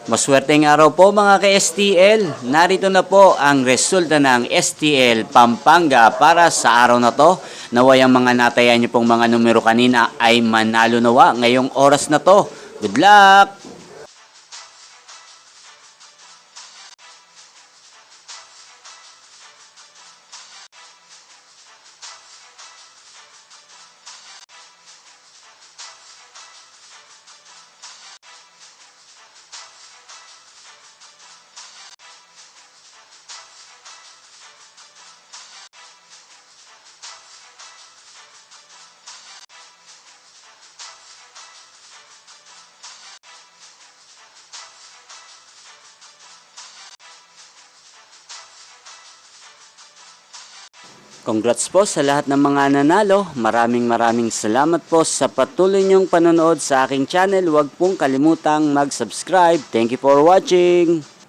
Maswerteng araw po mga ka-STL. Narito na po ang resulta ng STL Pampanga para sa araw na to. Naway ang mga natayan niyo pong mga numero kanina ay manalo nawa ngayong oras na to. Good luck! Congrats po sa lahat ng mga nanalo. Maraming salamat po sa patuloy niyong panonood sa aking channel. Huwag pong kalimutang mag-subscribe. Thank you for watching.